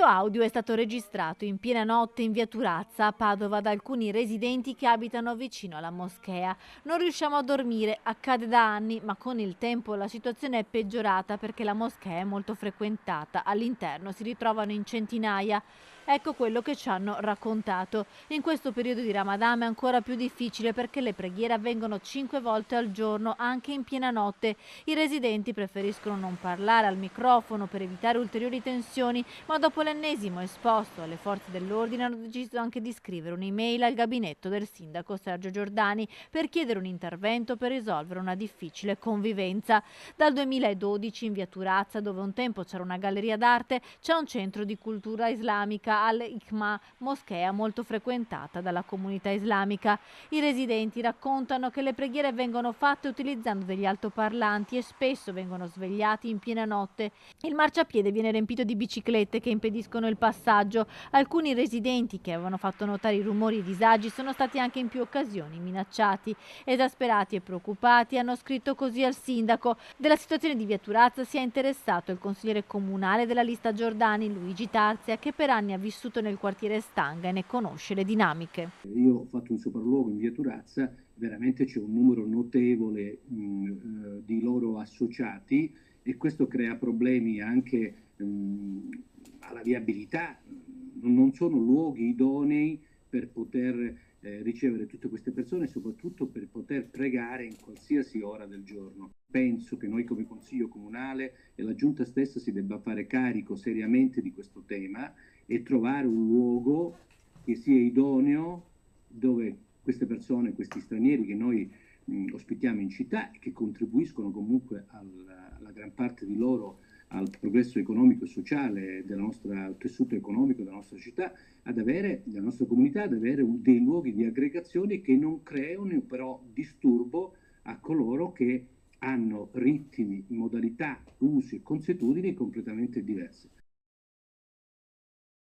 Questo audio è stato registrato in piena notte in via Turazza a Padova da alcuni residenti che abitano vicino alla moschea. Non riusciamo a dormire, accade da anni, ma con il tempo la situazione è peggiorata perché la moschea è molto frequentata. All'interno si ritrovano in centinaia. Ecco quello che ci hanno raccontato. In questo periodo di Ramadan è ancora più difficile perché le preghiere avvengono 5 volte al giorno, anche in piena notte. I residenti preferiscono non parlare al microfono per evitare ulteriori tensioni, ma dopo l'ennesimo esposto alle forze dell'ordine hanno deciso anche di scrivere un'email al gabinetto del sindaco Sergio Giordani per chiedere un intervento per risolvere una difficile convivenza. Dal 2012 in via Turazza, dove un tempo c'era una galleria d'arte, c'è un centro di cultura islamica Al-Hikma, moschea molto frequentata dalla comunità islamica. I residenti raccontano che le preghiere vengono fatte utilizzando degli altoparlanti e spesso vengono svegliati in piena notte. Il marciapiede viene riempito di biciclette che impediscono il passaggio. Alcuni residenti che avevano fatto notare i rumori e i disagi sono stati anche in più occasioni minacciati. Esasperati e preoccupati hanno scritto così al sindaco. Della situazione di via Turazza si è interessato il consigliere comunale della lista Giordani, Luigi Tarzia, che per anni ha vissuto nel quartiere Stanga e ne conosce le dinamiche. Io ho fatto un sopralluogo in via Turazza, veramente c'è un numero notevole di loro associati e questo crea problemi anche alla viabilità. Non sono luoghi idonei per poter ricevere tutte queste persone e soprattutto per poter pregare in qualsiasi ora del giorno. Penso che noi come Consiglio Comunale e la Giunta stessa si debba fare carico seriamente di questo tema e trovare un luogo che sia idoneo dove queste persone, questi stranieri che noi ospitiamo in città e che contribuiscono comunque alla gran parte di loro al progresso economico e sociale del nostro tessuto economico della nostra città, della nostra comunità, ad avere dei luoghi di aggregazione che non creino però disturbo a coloro che hanno ritmi, modalità, usi e consuetudini completamente diverse.